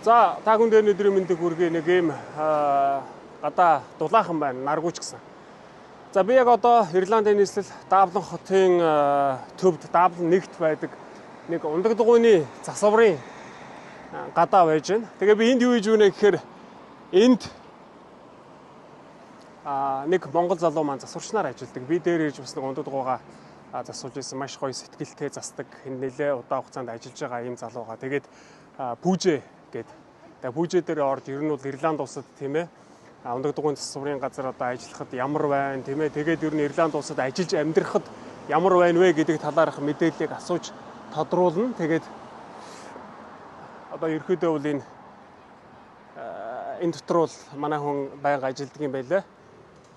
За та бүхэнд өнөөдрийн мэндийг хүргэе нэг юм гадаа дулаахан байна, наргуу ч гэсэн. За би яг одоо Ирландын нийслэл Даблин хотын төвд Даблин нэгт байдаг нэг ундаг дугуйны засварын гадаа байж байна. Тэгээ би энд юу хийж байна гэхээр энд нэг монгол залуу маань засварчнаар ажилладаг. Би дээр ирж бас нэг ундаг дугуйгаа засуулж ирсэн, маш гоё сэтгэлтэй засдаг, нэлээ удаан хугацаанд ажиллаж байгаа ийм залууга. Тэгээд Пүүжэ гэдэг. Тэгээ Пүүжэ дээр орж ер нь бол Ирланд улсад тийм ээ ундаг дугуйн засварын газар одоо ажиллахад ямар байна тийм ээ. Тэгээд ер нь Ирланд улсад ажиллаж амьдрахад ямар байна вэ гэдэг талаарх мэдээллийг асууж тодруулна. Тэгээд одоо ерөөдөө бол энэ дотор бол манай хүн байнга ажилладаг юм байлаа.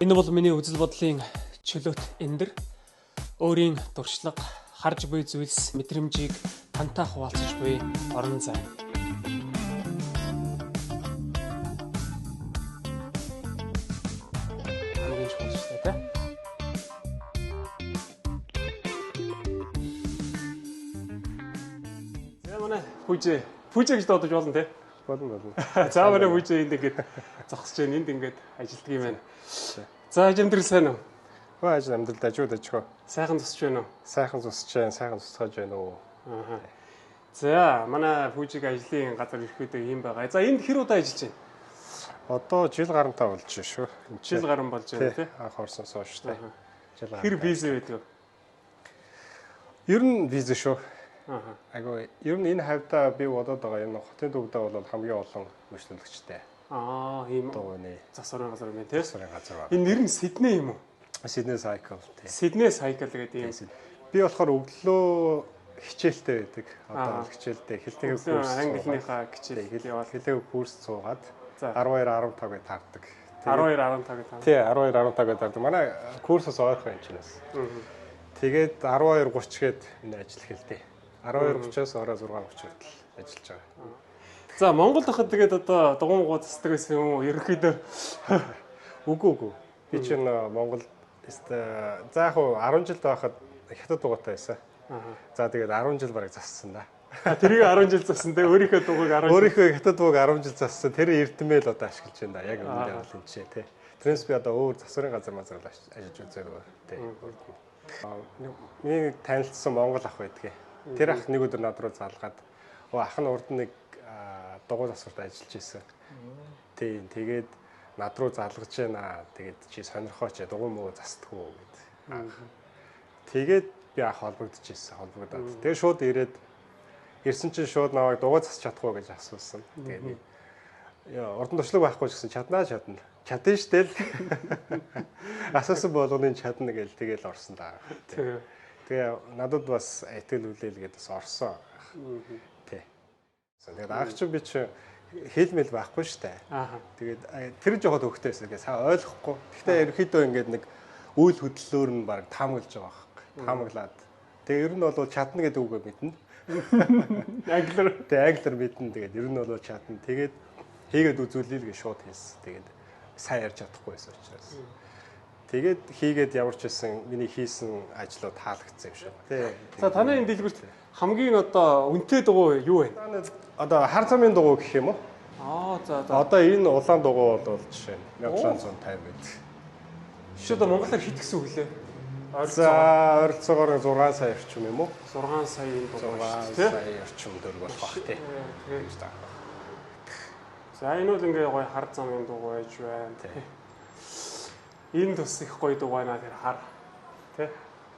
Энэ бол миний үзэл бодлын чөлөөт эндэр өөрийн туршлага, харж буй зүйлс, мэдрэмжийг тантай хуваалцаж буй орон зай. Хамгийн чухалчтай тий. За манай Пүүжэ гэж дуудаж болно тий. Болно. За манай Пүүжэ энд ингээд зогсож байна, энд ингээд ажилладаг юм байна. За амдрал сайн уу? Хөө ажил амьдралд ажууд ажихоо. Сайхан тусч байна уу? Сайхан тусч байна, сайхан тусгаж байна уу. Аа. За манай Пүүжиг ажлын газар ирэхдээ ийм байгаа. За энд хэр удаа ажиллаж байна? Одоо жил гарантаа болж байна шүү. Жил гарan болж байна тий. Анх орсноос хойш тий. Жил гарan. Хэр виза байдаг? Ер нь виза шүү. Аа. Айгу ер нь энэ хавьдаа би бодоод байгаа энэ хотын төвдөө бол хамгийн олон мөчлөлөгчтэй. Аа ийм дугуйны засварын газар юм тий. засварын газар байна. Энэ нэр нь Сидней юм уу? Сидней Cycle тий. Сидней Cycle гэдэг юм. Би болохоор өглөө хичээлтэй байдаг. Одоо хичээлтэй хэлтэйг курс английнхаа хичээл яваад хэлтэйг курс суугаад 12 15-ыг таардаг. 12 15-ыг таардаг. Тий 12 15-ыг таардаг. Манай курсос ойрхон юм чинээс. Тэгээд 12:30 гээд энэ ажил эхэлдэг. 12:30-аас ороо 6:30 хүртэл ажиллаж байгаа. За Монгол дахад тэгээд одоо дугуйгоо засдаг гэсэн юм уу? Ерөнхийдөө үгүй. Би чинь Монгол за яг 10 жил байхад хятад дугуйтай байсан. За тэгээд 10 жил бараг зассан да. Тэрийг 10 жил зассан те өөрийнхөө дугуйг 10 жил. Өөрийнхөө хятад дугуйг 10 жил зассан. Тэр эрдэмэл одоо ашиглаж байна да. Яг үнэндээ бол энэ ч тий. Тэрнээс би одоо өөр засварын газар ажиллаж үзээгүй тий. Миний танилцсан монгол ах байдгийг. Тэр ах нэг өдөр над руу залгаад ах нь урд нэг дугуй засварт ажиллаж ирсэн. Тий. Тэгээд над руу залгаж байна. Тэгээд чи сонирхооч дугуй муу застдаггүй гэд. Тэгээд би ах холбогдоод. Тэгээд шууд ирсэн чинь шууд намайг дугуй засч чадахгүй гэж асуусан. Тэгээд би урдан туршлага байхгүй ч гэсэн чадна. Чадна штэ л. Асуусан болгоны чадна гээл тэгэл орсон даа. Тэгээ надад бас итгэл үлээл гэдээс орсон. Тий. Тэгээд ах чи би чи хэлмэл байхгүй штэ. Тэгээд тэр жоохон хөвгтэйсэн. Тэгээ сайн ойлгохгүй. Гэхдээ ерөөхдөө ингээд нэг үйл хөдлөлөөр нь баг таамаглаж байгаа байхгүй. Таамаглаад. Тэгээ ер нь бол чадна гэдэг үгээ мэднэ. Англиар. Тэгээ англиар мэднэ. Тэгээд ер нь бол чадна. Тэгээд хийгээд үзүүлээ л гэж шууд хэлсэн. Тэгээд сайн ярьж чадахгүй байсан учраас. Тэгээд хийгээд ямар ч байсан миний хийсэн ажлууд таалагдсан юм шиг. Тий. За таны энэ дэлгүүрт хамгийн одоо үнэтэй дугуй юу вэ? Одоо хар замын дугуй гэх юм уу? За. Одоо энэ улаан дугуй бол жишээ нь 1750 байдаг. Ши одоо монголоор хит гэсэн үг лээ. За ойролцоогоор 6 сая орчим юм уу? 6 саяын дугуй. 6 сая орчим төгрөг болох бах тий. За энэ бол ингээ гоё хар замын дугуй байж байна. Энэ тус их гоё дугуй наа тэр хар.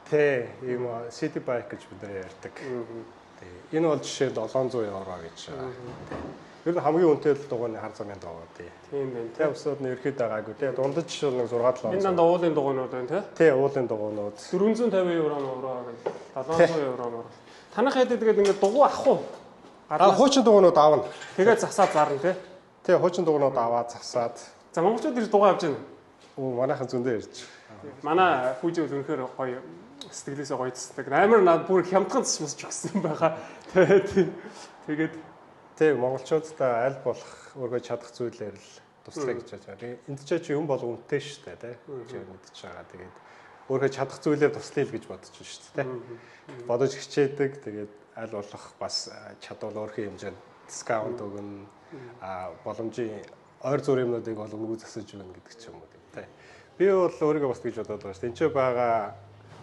Тий, ийм city bike гэж бид нэр ярьдаг. Энэ бол жишээ 700 евро гэж байгаа. Ер нь хамгийн үнэтэй дугуйны хар замын дугуй тий. Тийм байна. Тий өсөд нь ерхэд байгаагүй тий. Дундаж жишээ нэг 6-7. Энэ дандаа уулын дугуйнууд байна тий. Тий, уулын дугуйнууд 450 евро гэж 700 евро. Танах хэд тэгээд ингээ дугуй авах уу? Хуучин дугуйнууд аавна. Тэгээд засаад зарна тий. Тий, хуучин дугуйнууд аваад засаад. За монголчууд ирж дугуй авч байна. Манайхан зөндөө ирж. Манай Пүүжэ бол үнэхээр гоё сэтгэлээсээ гоё тасдаг. Амар над бүр хямдхан тасмас ч гэсэн байгаа. Тэгээд тий монголчуудаа аль болох өөргөө чадах зүйлээр л туслая гэж байна. Энд ч юм бол үнэтэй шүү дээ, тий. Чи мэдчихэж байгаа. Тэгээд өөргөө чадах зүйлээр туслая л гэж бодож шүү дээ, тий. Бодож хичээдэг. Тэгээд аль болох бас чадвал өөрхийн хэмжээнд дискаунт өгнө. Боломжийн ойр зур юмнуудыг бол өнгө засаж өгнө гэдэг ч юм уу тий. Би бол өөрийгөө бас гэж бодоод байгаа шүү. Энд ч байгаа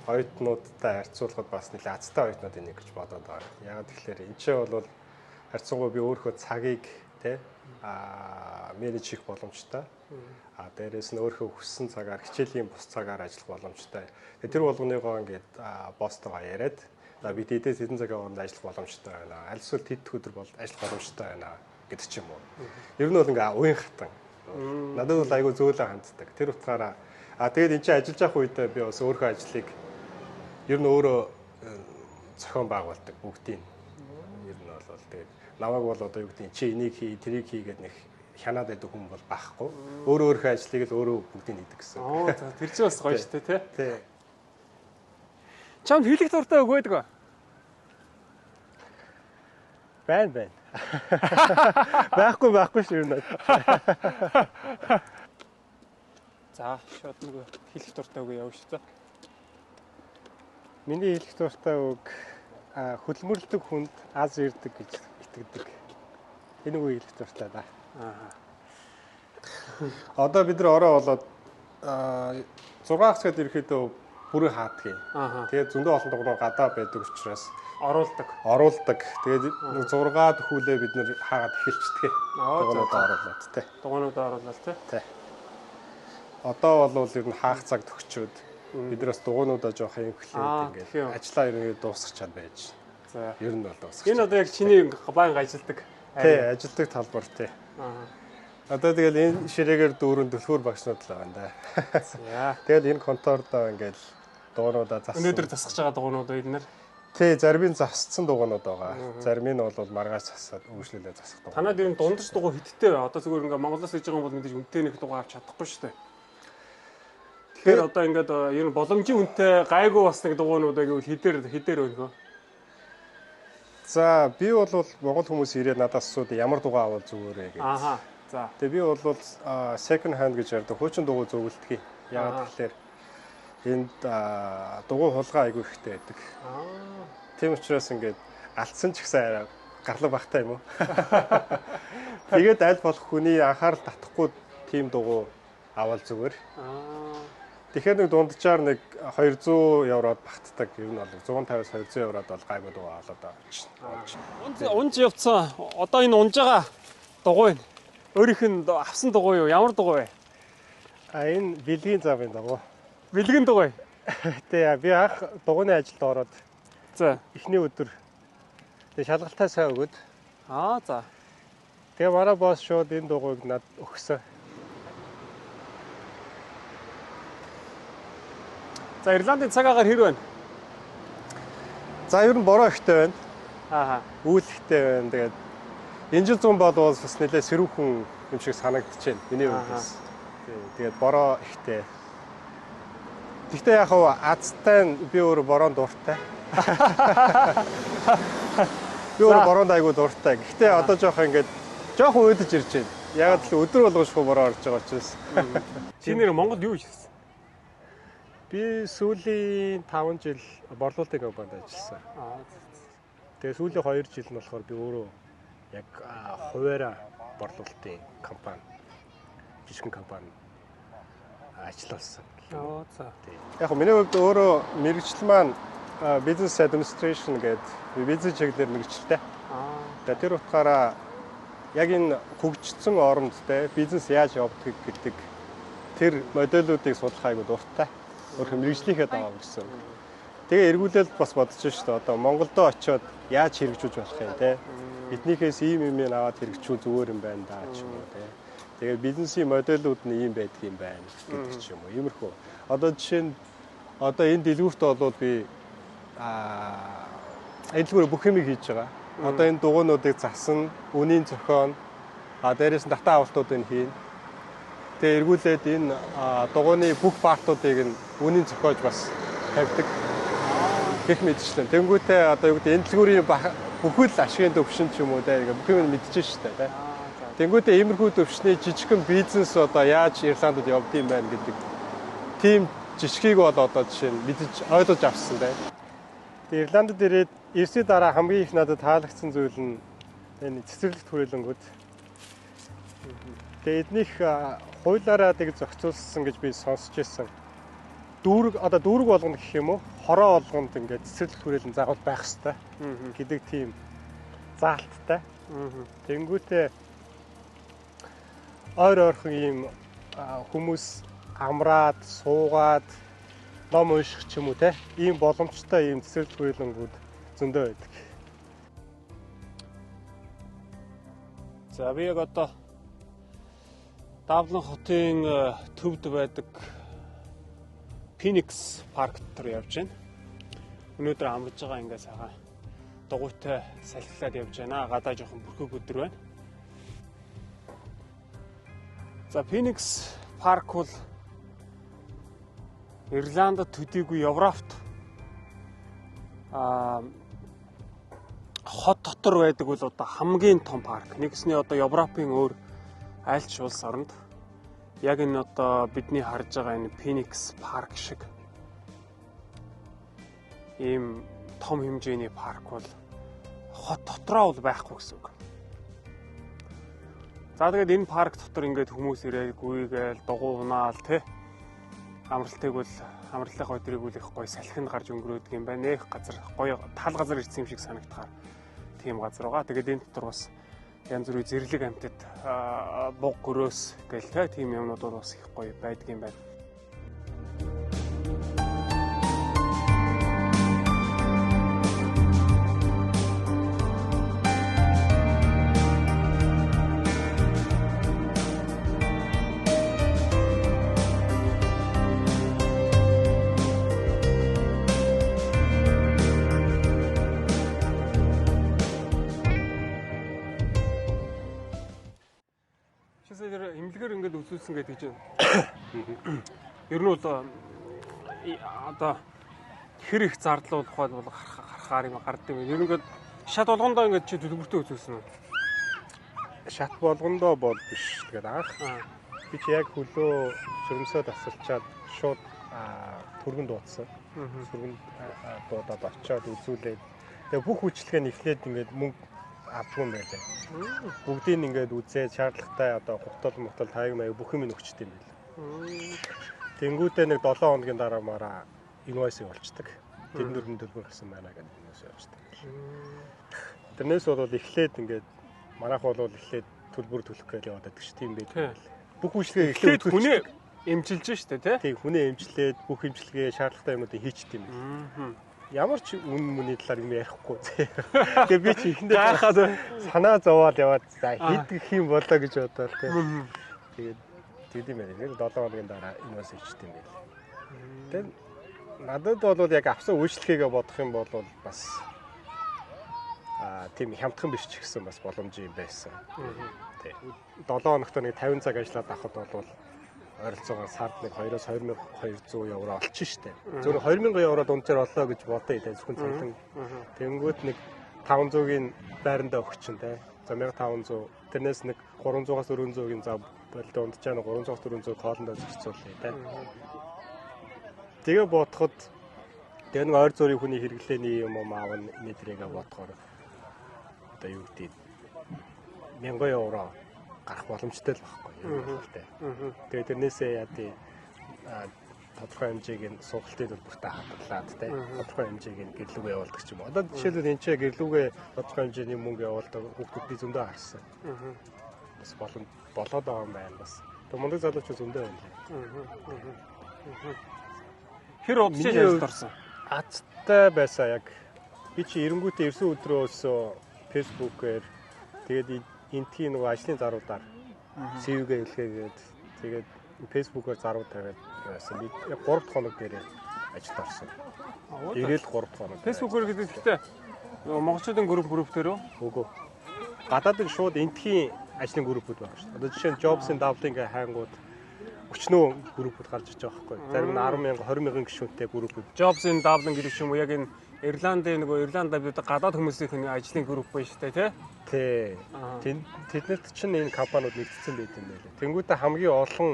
оюутнуудтай харьцуулахад бас нэлээд азтай оюутнууд энийг гэж бодоод байгаа. Яг тэгэхээр энэ ч бол харьцангуй би өөрийнхөө цагийг тий менеж хийх боломжтой. Дээрээс нь өөрийнхөө хүссэн цагаар хичээлийн бус цагаар ажиллах боломжтой. Тэр болгоныгоо ингээд босстойгоо яриад би тэдээс хэдэн цагийн хооронд ажиллах боломжтой байна. Аль эсвэл тэд өдөр бол ажиллах боломжтой байна гэдэг ч юм уу. Ер нь бол ингээ уян хатан. Надад бол айгүй зөөлөн ханддаг. Тэр утгаараа тэгээд эн чинь ажиллаж явах үедээ би бас өөрийнхөө ажлыг ер нь өөрөө зохион байгуулдаг бүгдийг. Ер нь бол тэгээд намайг бол одоо юу гэдэг чи энийг хий, тэрийг хий гэдэг нэг хянаад байдаг хүн бол байхгүй. Өөрөө өөрийнхөө ажлыг л өөрөө бүгдийг хийдэг гэсэн. За тэр чинь бас гоё шүү дээ тий. Тий. Чамд хэлэх дуртай үг байдаг уу? Байна. Байхгүй шүү юм. За шууд нэг хэлэх дуртай үг яваа шүү дээ. Миний хэлэх дуртай үг хөдөлмөрлөдөг хүнд аз ирдэг гэж итгэдэг. Энэ үг хэлэх дуртай да. Одоо бид нар ороо болоод 6 цагт ирэхэд бүрэн хаадгийг. Тэгээд зөндөө олон дугуйн гадаа байдаг учраас оруулдаг. Тэгээд 6 дөхүүлээ бид нар хаагаад эхэлчихдэг. Дугуйнуудаа оруулаад тий. Дугуйнуудаа оруулаад тий. Одоо бол ер нь хаах цаг төгчөөд бид нар бас дугуйнуудаа жоох эмхлээд ингээд ажиллаа ерөнхийдөө дуусгачаад байж. За. Ер нь бол дуусгах. Энэ одоо яг чиний байнга ажилдаг. Тий, ажилдаг талбар тий. Одоо тэгэл энэ ширээгээр дүүрэн түлхүүр багшнууд л байгаа юм да. За. Тэгэл энэ контордоо ингээд дугуйнуудаа зассан. Өнөөдөр засгаж байгаа дугуйнууд эднэр. Тий, зарим нь засцсан дугуйнууд байгаа. Зарим нь бол маргааш засаад үйлчлэлээ засах дугуй. Танад ер нь дундаж дугуй хиттэй бай. Одоо зүгээр ингээ Монголоос иж байгаа юм бол мэдээж үнэтэй нэг дугуй авч чадахгүй шүү дээ. Тэгэхээр одоо ингээд ер нь боломжийн үнэтэй гайгүй бас нэг дугуйнуудаа гэвэл хідээр өгнө. За, би бол монгол хүмүүс ирээд надаас асууд ямар дугуй авал зүгээр гэж. За. Тэгээ би бол second hand гэж ярьдаг. Хуучин дугуй зөвлөдөг. Яагаад гэвэл энд дугуй хулгай айгүй ихтэй байдаг. Тийм учраас ингээд алдсан ч гэсэн гарлаг багтай юм уу? Тэгээд аль болох хүний анхаарал татахгүй тийм дугуй авал зүгээр. Тэгэхээр нэг дунджаар нэг 200 евроод багтдаг. Ер нь бол 150-аас 200 евроод бол гайгүй дугуй аваад авчихна. Унж явцсан. Одоо энэ унж байгаа дугуй нь өөрийнх нь авсан дугуй юу? Ямар дугуй вэ? Энэ бэлгийн завын дугуй. Бэлгэн дугуй. Тэгээ би анх дугуйны ажилд ороод за эхний өдөр тэгээ шалгалтаа сайн өгөөд за. Тэгээ мараа босс шууд энэ дугуйг над өгсөн. За Ирландын цаг агаар хэр байна? За ер нь бороо ихтэй байна. Үйл ихтэй байна. Тэгээд энэ жил 100 бол бас нэлээ сэрүүхэн юм шиг санагдчихэв миний хувьд. Тэгээд бороо ихтэй. Гэхдээ яг хав азтай би өөр бороо дуртай. Би өөр бороонд айгүй дуртай. Гэхдээ одоо жоох ингээд жоохон өөдөж ирж байна. Яг л өдөр болгон шууд бороо орж байгаа учраас. Чи нэр Монголд юу хийсэн? Би сүүлийн 5 жил борлуулалтын компанид ажилласан. Тэгээ сүүлийн 2 жил нь болохоор би өөрөө яг хуваараа борлуулалтын компани, жижигхэн компани ажилласан. За. Яг миний хувьд өөрөө мэргэжил маань business administration гэдэг бизнес чиглэлээр мэргэжилтэй. Тэгээ тэр утгаараа яг энэ хөгжсөн оронд те бизнес яаж явагддаг гэдэг тэр модулуудыг судлах айгүй дуртай. Өөрөөр мэргэжлийнхээ даав гэсэн. Тэгээ эргүүлээд бас бодож шүү дээ. Одоо Монголдо очиод яаж хэрэгжүүлж болох юм те. Биднийхээс ийм юм аваад хэрэгжүүл зүгээр юм байна даа ч юм уу те. Тэгээ бизнесийн модулууд нь ийм байдаг юм байна гэдэг ч юм уу. Иймэрхүү. Одоо жишээ нь одоо энэ дэлгүүрт болоод би энэ дэлгүүрээ бүх юмыг хийж байгаа. Одоо энэ дугуйнуудыг засна, үнийн зохион, дээрээс нь дата авалтуудыг хийн. Тэгээ эргүүлээд энэ дугуйны бүх партуудыг нь үнийн зохиож бас тавьдаг. Гэх мэтчлэн. Тэнгүүтээ одоо юу гэдэг энэ дэлгүүрийн бүхэл ашигын төвшин ч юм уу те бүх юм мэдчихэж штэ те. Тэнгүүтээ иймэрхүү төвшний жижигхэн бизнес одоо яаж Ирландд явд юм байна гэдэг тийм жижигхийг бол одоо жишээ нь мэдж ойлгож авсан те. Тэгээ Ирландд ирээд ирсний дараа хамгийн их надад таалагдсан зүйл нь энэ цэцэрлэгт хүрээлэнгүүд. Тэгээ эднийх хуулаараа тэг зохицуулсан гэж би сонсч байсан. Дүүрэг болгоно гэх юм уу? Хороо болгонд ингээд цэцэрлэгт хүрээлэн заавал байх хэвээр гэдэг тийм заалттай. Тэнгүүтээ ойрхон ийм хүмүүс амраад, суугаад, ном унших ч юм уу те ийм боломжтой ийм цэцэрлэгт хүрээлэнгүүд зөндөө байдаг. За би яг одоо Даблин хотын төвд байдаг Phoenix парк дотор явж байна. Өнөөдөр амарж байгаа ингээ сайхан дугуйтай салхилаад явж байна. Гадаа жоохон бүрхэг өдөр байна. За Phoenix парк бол Ирландд төдийгүй Европт хот дотор байдаг бол одоо хамгийн том парк. Нэгсний одоо Европын өөр аль ч улс оронд яг энэ одоо бидний харж байгаа энэ Phoenix парк шиг ийм том хэмжээний парк бол хот дотроо бол байхгүй гэсэн үг. За тэгээд энэ парк дотор ингээд хүмүүс ирээд гүйгээл дугуунаал те амралтыг бол амралтынхаа өдрийг үл их гоё салхинд гарч өнгөрөөдөг юм байна. Нэх газар гоё тал газар ирсэн юм шиг санагдахаар тийм газар байгаа. Тэгээд энэ дотор бас янз бүрийн зэрлэг амьтад буг гөрөөс гэл тийм юмнууд бол бас их гоё байдаг юм байна. Имлэгээр ингээд үзүүлсэн гэдэг чинь ер нь бол одоо хэр их зардал болох гарахаар юм гардаг юм. Ер нь ингээд шат болгондоо ингээд чи төлбөртөө үзүүлсэн үү? Шат болгондоо бол биш. Тэгээд анх би чи яг хөлөө шөрмсөө тасалчаад шууд түргэн дуудсан. Түргэн дуудаад очиод үзүүлээд тэгээд бүх үйлчлэгээ эхлээд ингээд мөнгө авдаг юм байлаа. Бүгдийг ингээд үзээд шаардлагатай одоо гутал тайг маяг бүх юм өгчт юм байл. Тэнгүүдээ нэг 7 хоногийн дараа мараа инвойсыг олцдог. Тэднэр төлбөр гарсан байна гэдэг инвойс явуулдаг. Тэрнээс бол эхлээд ингээд манайх бол эхлээд төлбөр төлөх гэж яваад байдаг ш тийм байдаг. Бүх үйлчлэгээ эхлээд хүнээ эмчилж штэ тий. Тийм хүнээ эмчлээд бүх эмчилгээ шаардлагатай юмнуудыг хийчихдээ юм байна. Ямар ч үн мөний талаар юм ярихгүй. Тэгээ би чи ихэндээ гайхаад санаа зовоол яваад за хийдэх юм болоо гэж бодоод тэгээд тийм ээ. Нэг 7 хоногийн дараа инвойс хийчихдээ юм байл. Тэгээд надад бол яг авсан үйлчлэгээ бодох юм бол бас тийм хямдхан биш ч гэсэн бас боломж юм байсан. Тий. 7 хоногт нэг 50 цаг ажиллаад авахд бол ойролцоогоор сард нэг 2-оос 2200 евро олчих штеп. Зөвхөн 2000 евро дундчаар олоо гэж бодъё те зөвхөн цалин. Тэнгүүт нэг 500-ийн байрандаа өгч чинь те. За 1500 тэрнээс нэг 300-аас 400-ийн зав бол дундчаар 300-аас 400 хоолндоо зарцуулъя те. Тэгээ бодоход тэгээ нэг ойр зүрийн хүний хэрэглээний юм аавн мэдрээгээ бодохоор одоо юу гэдэг 1000 евро гарах боломжтой л байхгүй юу те. Тэгээ тэрнээсээ яа тий тодорхой хэмжээг нь суултын төлбөртэй хадгалаад те тодорхой хэмжээг нь гэрлүүгээ явуулдаг ч юм уу. Одоо жишээлбэл энэ ч гэрлүүгээ тодорхой хэмжээний мөнгө явуулдаг хүүхдүүд би зөндөө харсан. Бас болоод байгаа юм байна бас. Тэг мундаг залууч зөндөө байна. Хэр удаа ажиллаж орсон? Азтай байсан яг. Би чи эренгүүтээ ирсэн өдрөөс Facebook-ээр тэгээд энтхийн нөгөө ажлын заруудаар CV-гээ илгээгээд тэгээд Facebook-оор заруу тавиад байсан. Би 3 хоног дээрээ ажилд орсон. Ирэл 3 хоног. Facebook-оор гэдэг ихтэй монголчуудын групп дээр үү? Үгүй. Гадаадын шууд энтхийн ажлын группүүд байна шүү дээ. Одоо жишээ нь Jobs in Dublin гэх хайнгууд өчнөө группүүд гарч иж байгаа байхгүй. Зарим нь 10,000 20,000 гишүүнтэй группүүд. Jobs in Dublin гэдэг юм уу яг энэ Ирландын нөгөө Ирландд гадаад хүмүүсийн ажлын групп байна шүү дээ тий. Тэднэрт чинь энэ компаниуд нэгдсэн байт юм байлаа. Тэнгүүтээ хамгийн олон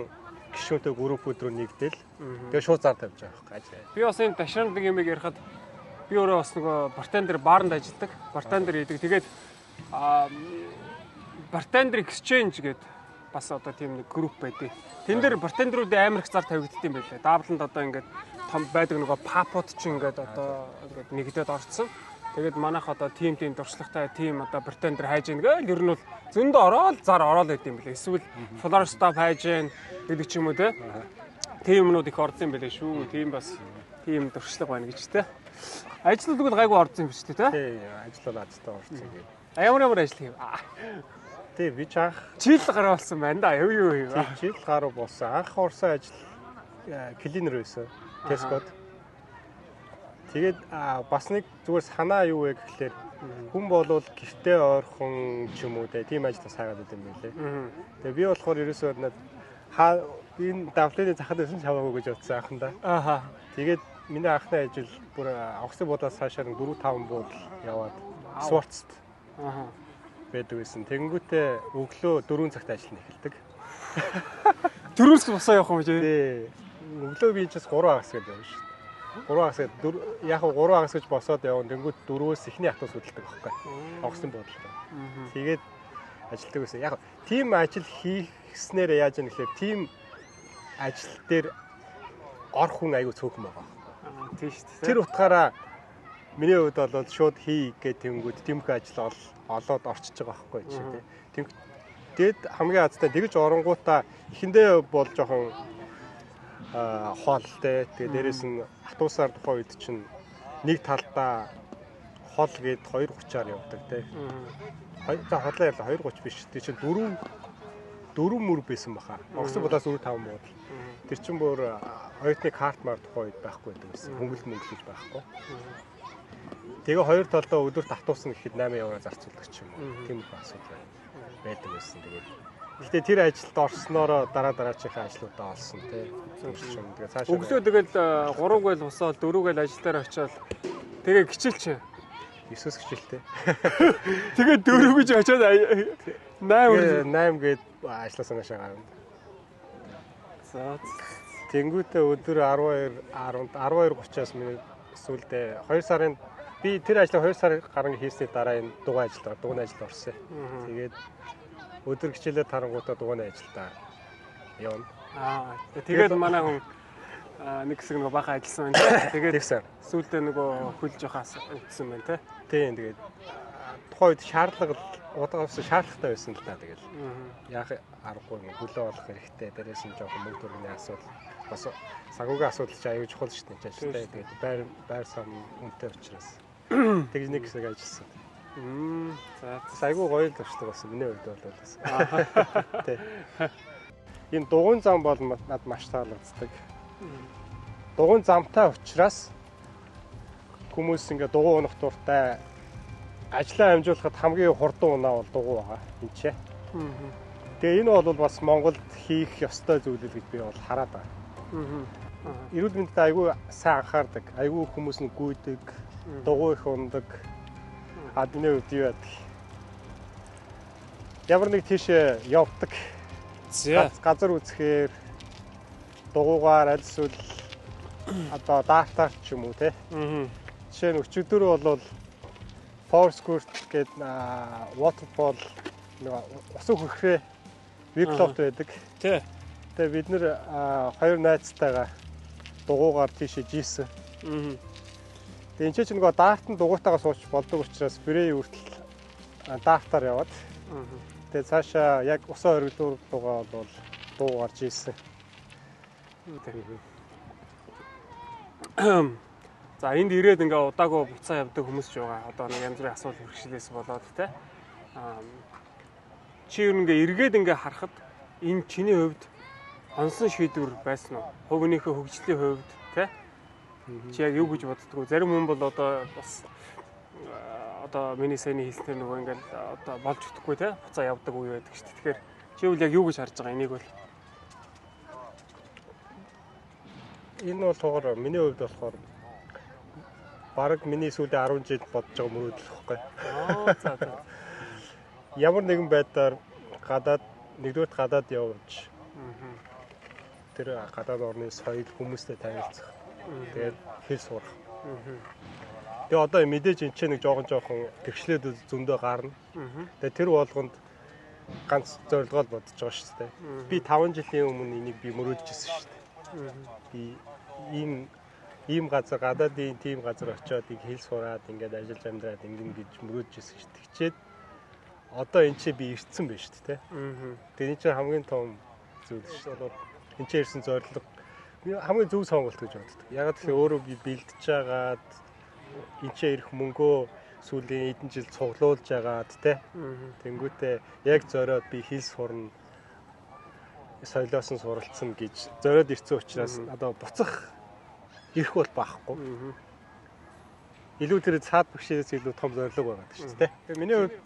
гишүүнтэй группүүд рүү нэгдэл тэгээ шууд зар тавьж байгаа байхгүй. Би бас энэ ташаанд нэг юм ярихад би өөрөө бас нөгөө бартендер баарнд ажилладаг. Бартендер хийдэг. Тэгээд Bartender Exchange гэдэг бас одоо тийм нэг групп байдаг. Тэн дээр бартендеруудын амар их зар тавигддаг юм байлээ. Дабланд одоо ингээд том байдаг нөгөө папууд ч ингээд одоо ингээд нэгдээд орцсон. Тэгээд манайх одоо тим дуршлагтай тим одоо бартендер хайж ийн гээл ер нь бол зөндөө ороод зар ороод байт юм байлээ. Эсвэл floor stop хайж ийн гэдэг ч юм уу те. Тим юмнууд их орсон юм байлээ шүү. Тим бас тим дуршлага байна гэж те. Ажлууд бол гайгүй орсон юм биш үү те? Тий, ажил бол азтай орсон юм. Ямар ажил хийв? Тий, би ч анх жил гараа болсон байна да. Юу. жил гаруй болсон. Анх орсон ажил клинер байсан. Тескот. Тэгээд бас нэг зүгээр санаа юу вэ гэхлээр хүн болвол гэртээ ойрхон ч юм уу тийм ажил бас хайгаад байт юм байлээ. Тэгээ би болохоор ерөөсөө энэ давлын захад байсан чаваагүй гэж бодсон анхандаа. Тэгээд миний анхны ажил бүр онгоцны буудаас цаашаа 4-5 буудал яваад Сварцт байдаг байсан. Тэгэнгүүтээ өглөө 4 цагт ажил эхэлдэг. 4-өөс босоо явах юм жий. Тий. Өглөө би ч бас 3 агас гэж байна шүү дээ. 3 агас яг 3 агас гэж босоод явна. Тэнгүүт 4-өөс эхний хатуус хөдөлдөг байхгүй. Онгоцны буудалтай. Тэгээд ажилтдаг байсан. Яг тийм ажил хийснээр яаж юм гэхээр тийм ажил дээр орох хүн аягүй цөөхөн байгаа. Тийм шүү дээ. Тэр утгаараа миний хувьд бол шууд хий гэх тэнгүүд тиймхүү ажил олоод орчиж байгаа байхгүй чи тийм. Тэгэд хамгийн азтай тэгж оронгуудаа эхэндээ бол жоохон хоолтой. Тэгээ дээрэс нь хатуусаар тухайн үед чинь нэг талдаа хол гээд 2:30-аар явдаг тийм. За хоолоо ярьлаа 2:30 биш. Тэр чинь 4 мөр байсан баха. Онгоцны булаас 4-5 буудал. Тэр чинь бүр оюутны карт мар тухайн үед байхгүй байдаг гэсэн. Хөнгөлт мөнгөлж байхгүй. Тэгээ хоёр талдаа өдөрт хатуусна гэхэд 8 евро зарцуулдаг ч юм уу. Тийм их асуудал байдаг байсан. Тэгээд гэхдээ тэр ажилд орсноороо дараачихаа ажлуудаа олсон тий. Тэгээ цаашаа өглөө тэгэл 3 гээл босоод 4 гээл ажил дээр очиод тэгээ гिचэлч 9-с гिचэлтэй. Тэгээ 4 гэж очиод 8 гээд ажилласаа наашаа гарна. За тэнгүүтээ өдөр 12:30-аас минут сүүлдээ 2 сарын би тэр ажлыг 2 сар гарan хийсний дараа энэ дугуй ажилд орсон. Тэгээд өдөр хичээлээ тарангуудаа дугуйны ажилдаа явна. Тэгээд манай хүн нэг хэсэг нөгөө баха ажилласан байна. Тэгээд сүүлдээ нөгөө хөлж явахаас ütсэн байна те. Тийм тэгээд тухайн үед шаардлагатай байсан л да тэгэл. Яах аргагүй хөлөө олох хэрэгтэй. Дээрээс нь жоохон мөнгө төрөний асуудал бас санхүүгийн асуудал ч аюул чухал шүү дээ ажилтай. Тэгээд байр сан үнэтэй учраас тэгж нэг хэсэг ажилласан. За айгүй гоё л болчихдог болсон. Миний хувьд бол бас. Тий. Энэ дугуйн зам бол над маш таалагддаг. Дугуйн замтай учраас хүмүүс ингээ дугуй унах дуртай ажлаа амжуулахад хамгийн хурдан унаа бол дугуй байгаа. Энд ч. Тэгээ энэ бол бас Монголд хийх ёстой зүйл гэж би бол хараад байгаа. Эрүүл мэндэд айгүй сайн анхаардаг. Айгүй хүмүүс нь гүйдэг, дугуй их ундаг. Адны үед юу яадаг. Ямар нэг тийшээ явдаг. Газар үзэхээр дугуйгаар аль эсвэл одоо дартаар ч юм уу те. Жишээ нь өчигдөр бол Foursquare гэдэг waterfall нэг усан хөрхрээ виклофт байдаг. Тий. Тэгээ бид нэр хоёр найзтайгаа дугуйгаар тийшээ жийсэн. Тэгээ энэ ч нөгөө дартанд дугуйтайгаа сууч болдог учраас бэрээ үртэл дартаар яваад. Тэгээ цаашаа яг усан хориглуур дугаа бол дуугаар жийсэн. За энд ирээд ингээ удаагүй буцаа явдаг хүмүүс ч байгаа. Одоо нэг янз бүрийн асуудал хэрэгшлээс болоод те. Чи ер нь ингээ эргээд ингээ харахад энэ чиний хувьд онсон шийдвэр байсан уу? Хувийнхээ хөгжлийн хувьд те. Чи яг юу гэж боддгоо? Зарим хүн бол одоо бас одоо миний саяны хэлснээр нөгөө ингээл одоо болж өгөхгүй те. Буцаа явдаг үе байдаг шүү дээ. Тэгэхээр чи бол яг юу гэж харж байгаа энийг бол? Энэ болохоор миний хувьд болохоор бараг миний сүүлийн 10 жил бодож байгаа мөрөөдөл واخхой. За. Ямар нэгэн байдлаар нэгдүгээр гадаад явж. Тэр гадаад орны соёл хүмүүстэй танилцах. Тэгээд хэл сурах. Тэгээ одоо мэдээж энэ ч нэг жоохон тэгшлээд зөндөө гарна. Тэгээ тэр болгонд ганц зорилгоо бодож байгаа шүү дээ. Би 5 жилийн өмнө энийг би мөрөөдчихсэн шүү дээ. Би ийм газар гадаадын тийм газар очиод их хэл сураад ингээд ажиллаж амьдраад ингэн гэж мөрөөдчихсэн шүү дээ. Тэгчээд одоо энэ чи би ирцэн байна шүү дээ. Тэгээ энэ чинь хамгийн том зүйл шүү дээ. Энэ чи ирсэн зорилго хамгийн зөв сонголт гэж боддог. Яг тэгэхээр өөрөө би бэлдэж байгаад энэ чи ирэх мөнгөө сүүлийн хэдэн жил цуглуулж байгаад те. Тэнгүүтээ яг зориод би хэл сурна. Соёлоос нь суралцсан гэж зориод ирсэн учраас одоо буцах ирэх бол байхгүй. Илүү тэр цаад бишээс илүү том зорилго байгаа шүү дээ. Тэгээ миний хувьд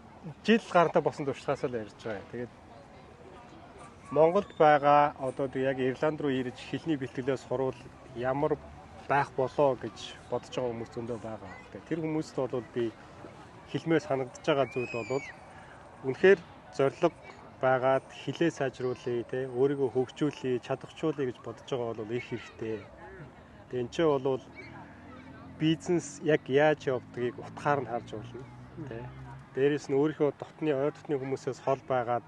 жил гарантаа босон туршлагаас л ярьж байгаа. Тэгээд Монголд байгаа одоо яг Ирланд руу ирж хэлний бэлтгэлээ сурвал ямар байх болоо гэж бодож байгаа хүмүүс зөндөө байгаа. Тэр хүмүүст бол би хэлмээр санагдаж байгаа зүйл бол үнэхээр зориг байгаад хэлээ сайжруулъя те өөрийгөө хөгжүүлъя, чадахжуулъя гэж бодож байгаа бол их хэрэгтэй. Тэгээ энэ ч бол бизнес яг яаж явдгийг утгаар нь харж болно те. Дээрээс нь өөрийнхөө ойр дотны хүмүүсээс хол байгаад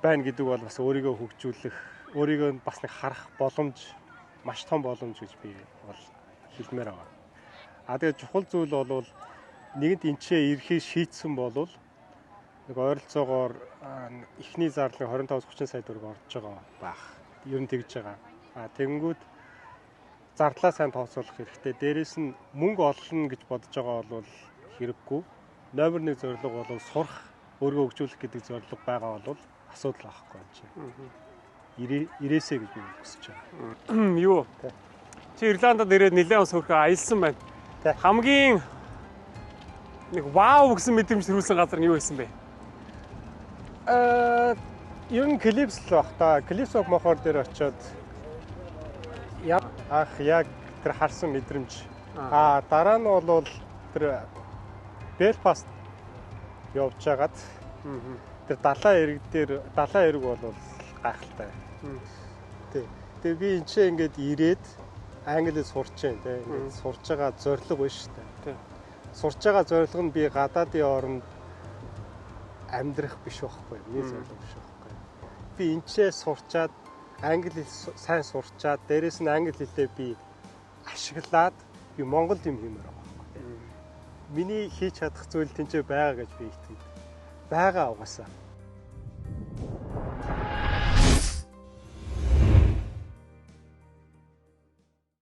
байна гэдэг бол бас өөрийгөө хөгжүүлэх, өөрийгөө бас нэг харах боломж, маш том боломж гэж би бол хэлмээр байгаа. Тэгээ чухал зүйл бол нэгэнт энчээ ирэхийг шийдсэн бол нэг ойролцоогоор эхний зарлага 25-30 сая төгрөг орж байгаа байх. Ер нь тэгж байгаа. Тэгэнгүүт зардлаа сайн тооцоолох хэрэгтэй. Дээрээс нь мөнгө олно гэж бодож байгаа бол хэрэггүй. Номер 1 зорилго бол сурах, өөрийгөө хөгжүүлэх гэдэг зорилго байгаа бол асуудал байхгүй юм чи. Ирээсэй гэж би хүсэж байгаа. Юу? Чи Ирландад ирээд нэлээд ус хөрхөө аялсан байна. Хамгийн нэг вау гэсэн мэдрэмж төрүүлсэн газар нь юу байсан бэ? Ер нь Клипс л баг та. Клипс мохор дээр очиод яг тэр харсан мэдрэмж. Дараа нь бол тэр Белфаст явж байгаад тэр далайн эрэг бол гайхалтай. Тэгээ би энэ чинь ингээд ирээд англиэд сурч जैन те. Ингээд сурж байгаа зорилго байна шүү дээ. Сурж байгаа зорилго нь би гадаадын оронд амьдрах биш байхгүй. Миний зорилго биш байхгүй. Би энэчээ сурчаад англи хэл сайн сурчаад дээрэс нь англи хэлээ би ашиглаад би монгол юм хиймээр байгаа. Миний хийж чадах зүйл тэнцээ байгаа гэж би итгэв. Байгаа угаасаа.